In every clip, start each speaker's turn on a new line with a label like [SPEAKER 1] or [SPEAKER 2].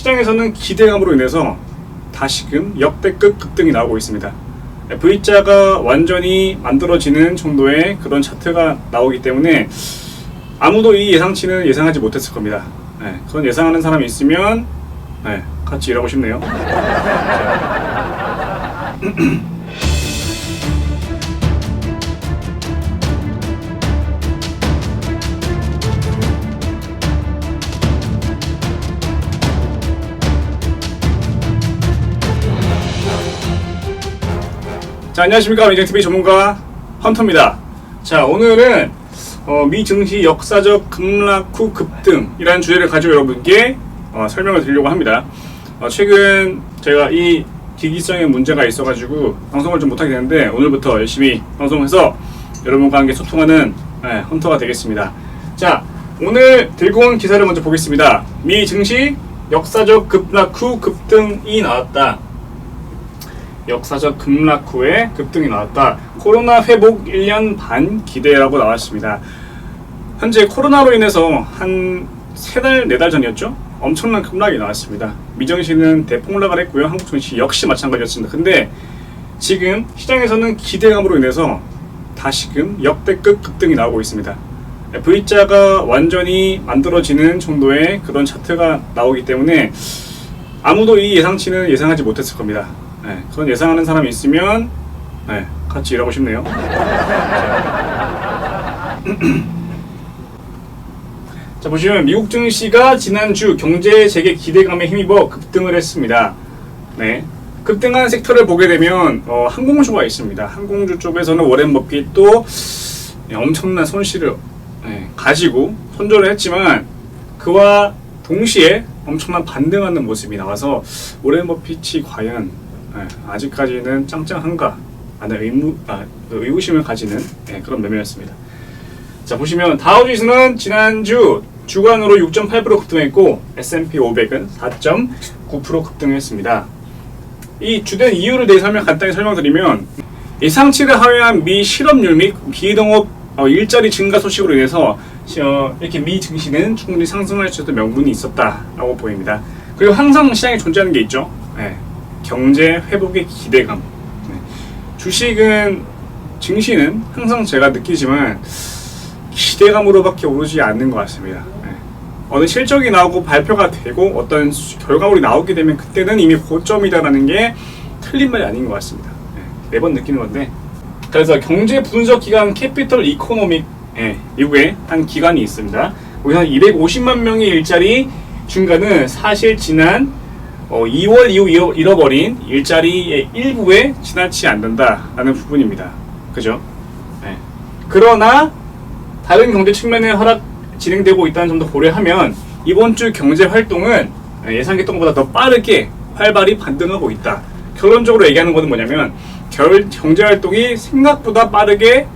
[SPEAKER 1] 시장에서는 기대감으로 인해서 다시금 역대급 급등이 나오고 있습니다. V자가 완전히 만들어지는 정도의 그런 차트가 나오기 때문에 아무도 이 예상치는 예상하지 못했을 겁니다. 그런 예상하는 사람이 있으면 같이 일하고 싶네요. 자, 안녕하십니까. 미증TV 전문가 헌터입니다. 자, 오늘은 미 증시 역사적 급락 후 급등이라는 주제를 가지고 여러분께 설명을 드리려고 합니다. 최근 제가 이 기기성의 문제가 있어가지고 방송을 좀 못하게 되는데 오늘부터 열심히 방송해서 여러분과 함께 소통하는 헌터가 되겠습니다. 자, 오늘 들고 온 기사를 먼저 보겠습니다. 미 증시 역사적 급락 후 급등이 나왔다. 역사적 급락 후에 급등이 나왔다. 코로나 회복 1년 반 기대라고 나왔습니다. 현재 코로나로 인해서 한 3달, 4달 전이었죠? 엄청난 급락이 나왔습니다. 미증시는 대폭락을 했고요. 한국 증시 역시 마찬가지였습니다. 근데 지금 시장에서는 기대감으로 인해서 다시금 역대급 급등이 나오고 있습니다. V자가 완전히 만들어지는 정도의 그런 차트가 나오기 때문에 아무도 이 예상치는 예상하지 못했을 겁니다. 그런 예상하는 사람이 있으면 같이 일하고 싶네요. 자, 보시면 미국 증시가 지난주 경제 재개 기대감에 힘입어 급등을 했습니다. 급등한 섹터를 보게 되면 항공주가 있습니다. 항공주 쪽에서는 워렌 버핏도 엄청난 손실을 가지고 손절을 했지만 그와 동시에 엄청난 반등하는 모습이 나와서 워렌 버핏이 과연 아직까지는 짱짱한가 하는 의구심을 가지는 그런 매매였습니다. 자, 보시면 다우지수는 지난주 주간으로 6.8% 급등했고 S&P 500은 4.9% 급등했습니다. 이 주된 이유를 대해서 간단히 설명드리면 예상치를 하회한 미 실업률 및 비동업 일자리 증가 소식으로 인해서 이렇게 미 증시는 충분히 상승할 수 있는 명분이 있었다라고 보입니다. 그리고 항상 시장에 존재하는 게 있죠. 경제 회복의 기대감. 주식은 증시는 항상 제가 느끼지만 기대감으로밖에 오르지 않는 것 같습니다. 어느 실적이 나오고 발표가 되고 어떤 결과물이 나오게 되면 그때는 이미 고점이다라는 게 틀린 말이 아닌 것 같습니다. 매번 느끼는 건데, 그래서 경제 분석 기관 캐피털 이코노믹 미국에 한 기관이 있습니다. 거기서 250만 명의 일자리 증가는 사실 지난 2월 이후 잃어버린 일자리의 일부에 지나치지 않는다라는 부분입니다. 그죠? 그러나 다른 경제 측면의 하락 진행되고 있다는 점도 고려하면 이번 주 경제 활동은 예상했던 것보다 더 빠르게 활발히 반등하고 있다. 결론적으로 얘기하는 것은 뭐냐면 경제 활동이 생각보다 빠르게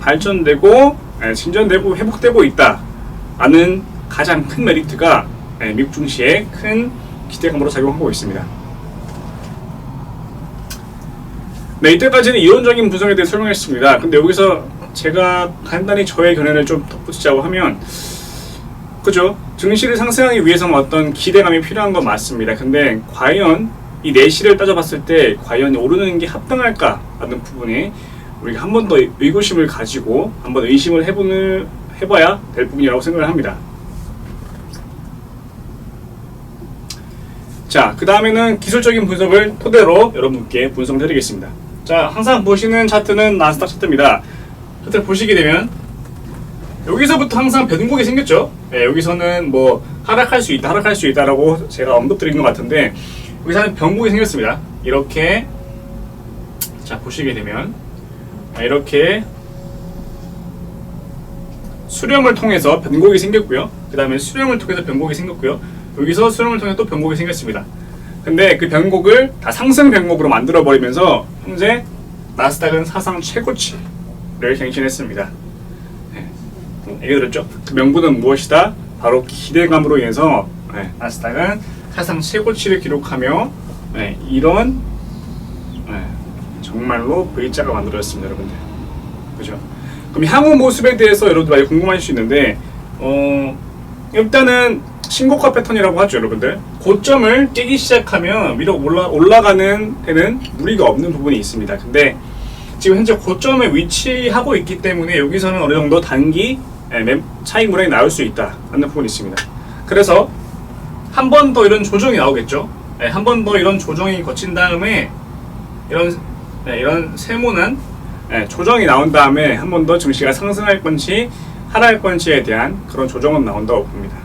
[SPEAKER 1] 발전되고 진전되고 회복되고 있다라는 가장 큰 메리트가 미국 증시의 큰 기대감으로 작용하고 있습니다. 이때까지는 이론적인 분석에 대해 설명했습니다. 근데 여기서 제가 간단히 저의 견해를 좀 덧붙이자고 하면, 그죠? 증시를 상승하기 위해서는 어떤 기대감이 필요한 건 맞습니다. 근데 과연 이 내실을 따져봤을 때 과연 오르는 게 합당할까? 라는 부분에 우리가 한 번 더 의구심을 가지고 한번 의심을 해봐야 될 부분이라고 생각을 합니다. 자, 그 다음에는 기술적인 분석을 토대로 여러분께 분석을 해드리겠습니다. 자, 항상 보시는 차트는 나스닥 차트입니다. 차트를 보시게 되면 여기서부터 항상 변곡이 생겼죠. 여기서는 뭐 하락할 수 있다라고 제가 언급드린 것 같은데 여기서는 변곡이 생겼습니다. 이렇게, 자, 보시게 되면 이렇게 수렴을 통해서 변곡이 생겼고요. 그 다음에 수렴을 통해서 변곡이 생겼고요. 여기서 수렴을 통해 또 변곡이 생겼습니다. 근데 그 변곡을 다 상승 변곡으로 만들어 버리면서 현재 나스닥은 사상 최고치를 갱신했습니다. 얘기 들었죠? 그 명분은 무엇이다? 바로 기대감으로 인해서 나스닥은 사상 최고치를 기록하며 이런 정말로 V자가 만들어졌습니다, 여러분들. 그죠? 그럼 향후 모습에 대해서 여러분들 많이 궁금하실 수 있는데 일단은 신고가 패턴이라고 하죠, 여러분들. 고점을 깨기 시작하면 위로 올라가는 데는 무리가 없는 부분이 있습니다. 근데 지금 현재 고점에 위치하고 있기 때문에 여기서는 어느 정도 단기 차익 물량이 나올 수 있다는 부분이 있습니다. 그래서 한 번 더 이런 조정이 나오겠죠. 한 번 더 이런 조정이 거친 다음에 이런 세모난 조정이 나온 다음에 한 번 더 증시가 상승할 건지 하락할 건지에 대한 그런 조정은 나온다고 봅니다.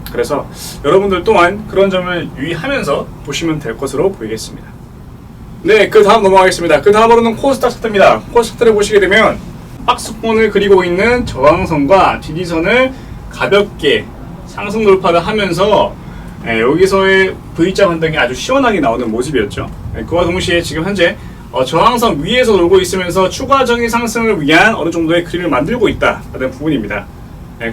[SPEAKER 1] 그래서 여러분들 또한 그런 점을 유의하면서 보시면 될 것으로 보이겠습니다. 네, 그 다음 넘어가겠습니다. 그 다음으로는 코스닥 차트입니다. 코스닥 차트를 보시게 되면 박스권을 그리고 있는 저항선과 지지선을 가볍게 상승 돌파를 하면서 여기서의 V자 반등이 아주 시원하게 나오는 모습이었죠. 그와 동시에 지금 현재 저항선 위에서 놀고 있으면서 추가적인 상승을 위한 어느 정도의 그림을 만들고 있다는 부분입니다.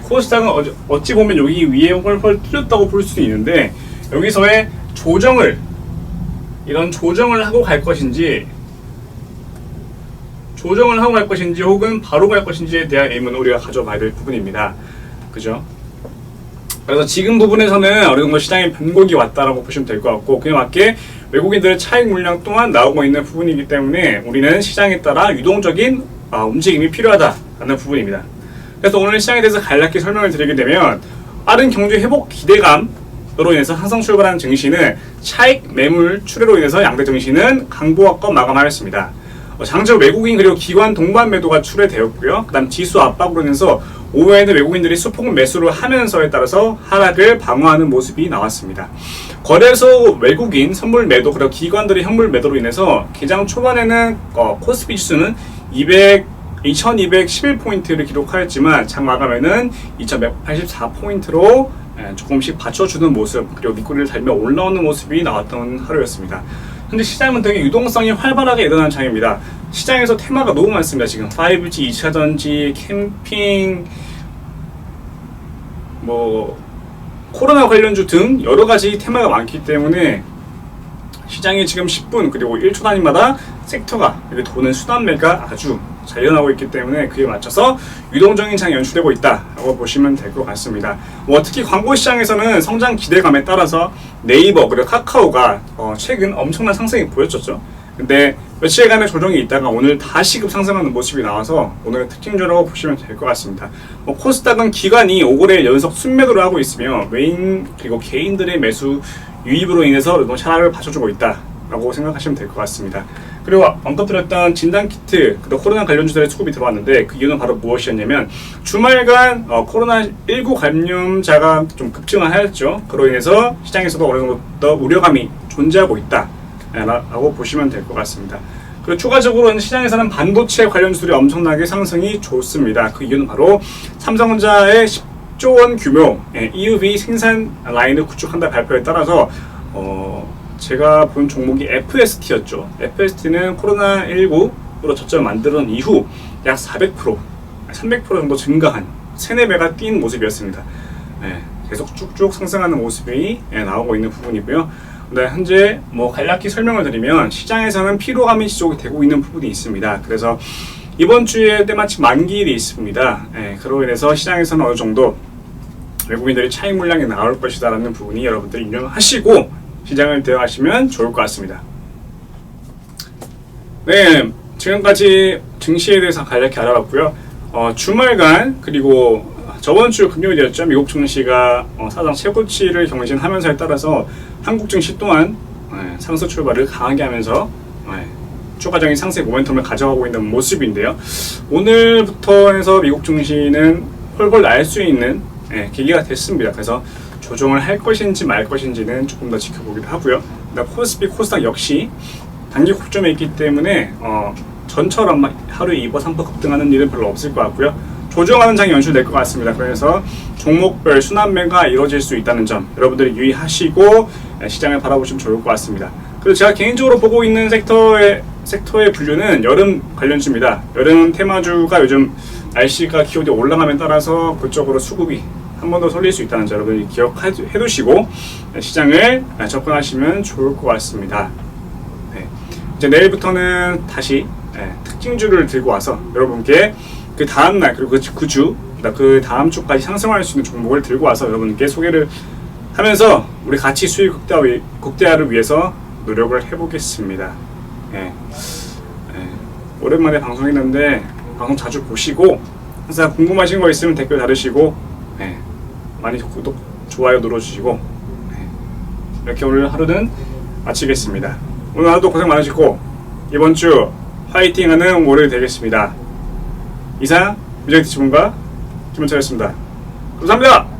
[SPEAKER 1] 코스닥은 어찌 보면 여기 위에 펄펄 뚫렸다고 볼 수도 있는데 여기서의 이런 조정을 하고 갈 것인지 혹은 바로 갈 것인지에 대한 의문을 우리가 가져봐야 될 부분입니다. 그죠? 그래서 지금 부분에서는 어느 정도 시장에 변곡이 왔다라고 보시면 될 것 같고, 그에 맞게 외국인들의 차익 물량 또한 나오고 있는 부분이기 때문에 우리는 시장에 따라 유동적인 움직임이 필요하다는 부분입니다. 그래서 오늘 시장에 대해서 간략히 설명을 드리게 되면 빠른 경제 회복 기대감으로 인해서 항상 출발한 증시는 차익 매물 출회로 인해서 양대 증시는 강보합권 마감하였습니다. 장중 외국인 그리고 기관 동반 매도가 출회되었고요. 그 다음 지수 압박으로 인해서 오후에는 외국인들이 수폭 매수를 하면서에 따라서 하락을 방어하는 모습이 나왔습니다. 거래소 외국인 선물 매도 그리고 기관들의 현물 매도로 인해서 개장 초반에는 코스피 지수는 2211포인트를 기록하였지만 장 마감에는 2184포인트로 조금씩 받쳐주는 모습, 그리고 밑꼬리를 달며 올라오는 모습이 나왔던 하루였습니다. 현재 시장은 되게 유동성이 활발하게 일어난 장입니다. 시장에서 테마가 너무 많습니다. 지금 5G, 2차전지, 캠핑, 코로나 관련주 등 여러가지 테마가 많기 때문에 시장이 지금 10분 그리고 1초 단위마다 섹터가 도는 순환매가 아주 잘 일어나고 있기 때문에 그에 맞춰서 유동적인 장이 연출되고 있다고 보시면 될 것 같습니다. 특히 광고 시장에서는 성장 기대감에 따라서 네이버 그리고 카카오가 최근 엄청난 상승이 보였었죠. 근데 며칠간의 조정이 있다가 오늘 다시 급상승하는 모습이 나와서 오늘의 특징주라고 보시면 될 것 같습니다. 코스닥은 기관이 5거래일 연속 순매도를 하고 있으며 외인 그리고 개인들의 매수 유입으로 인해서 노동 하락을 받쳐주고 있다라고 생각하시면 될 것 같습니다. 그리고 언급드렸던 진단키트 그리고 코로나 관련주들의 수급이 들어왔는데 그 이유는 바로 무엇이었냐면 주말간 코로나19 감염자가 좀 급증하였죠. 그로 인해서 시장에서도 어느 정도 더 우려감이 존재하고 있다라고 보시면 될 것 같습니다. 그리고 추가적으로는 시장에서는 반도체 관련주들이 엄청나게 상승이 좋습니다. 그 이유는 바로 삼성전자의 10조 원 규모 EUV 생산 라인을 구축한다 발표에 따라서 제가 본 종목이 FST였죠. FST는 코로나19으로 저점을 만드는 이후 약 400%, 300% 정도 증가한 3-4배가 뛴 모습이었습니다. 계속 쭉쭉 상승하는 모습이 나오고 있는 부분이고요. 현재 간략히 설명을 드리면 시장에서는 피로감이 지속이 되고 있는 부분이 있습니다. 그래서 이번 주에 때마침 만기일이 있습니다. 그로 인해서 시장에서는 어느 정도 외국인들이 차익 물량이 나올 것이다 라는 부분이 여러분들이 인정하시고 시장을 대응하시면 좋을 것 같습니다. 네, 지금까지 증시에 대해서 간략히 알아봤고요. 주말간 그리고 저번 주 금요일이었죠. 미국 증시가 사상 최고치를 경신하면서에 따라서 한국 증시 또한 상승 출발을 강하게 하면서 추가적인 상승 모멘텀을 가져가고 있는 모습인데요. 오늘부터 해서 미국 증시는 펄펄 날 수 있는 계기가 됐습니다. 그래서 조정을 할 것인지 말 것인지는 조금 더 지켜보기도 하고요. 코스피, 코스닥 역시 단기 고점에 있기 때문에 전처럼 하루에 2%, 3% 급등하는 일은 별로 없을 것 같고요. 조정하는 장이 연출될 것 같습니다. 그래서 종목별 순환매가 이루어질 수 있다는 점 여러분들이 유의하시고 시장을 바라보시면 좋을 것 같습니다. 그리고 제가 개인적으로 보고 있는 섹터의 분류는 여름 관련주입니다. 여름 테마주가 요즘 날씨가 기온이 올라감에 따라서 그쪽으로 수급이 한 번 더 쏠릴 수 있다는 점 여러분이 기억해 두시고 시장을 접근하시면 좋을 것 같습니다. 이제 내일부터는 다시 특징주를 들고 와서 여러분께 그 다음날 그리고 그 주 있습니다. 그 다음 주까지 상승할 수 있는 종목을 들고 와서 여러분께 소개를 하면서 우리 같이 수익 극대화를 위해서 노력을 해보겠습니다. 예. 오랜만에 방송했는데 방송 자주 보시고 항상 궁금하신 거 있으면 댓글 달으시고 많이 구독, 좋아요 눌러주시고 이렇게 오늘 하루는 마치겠습니다. 오늘 하루도 고생 많으시고 이번 주 화이팅하는 월요일 되겠습니다. 이상 미정티 전문가 김은철이었습니다. 감사합니다.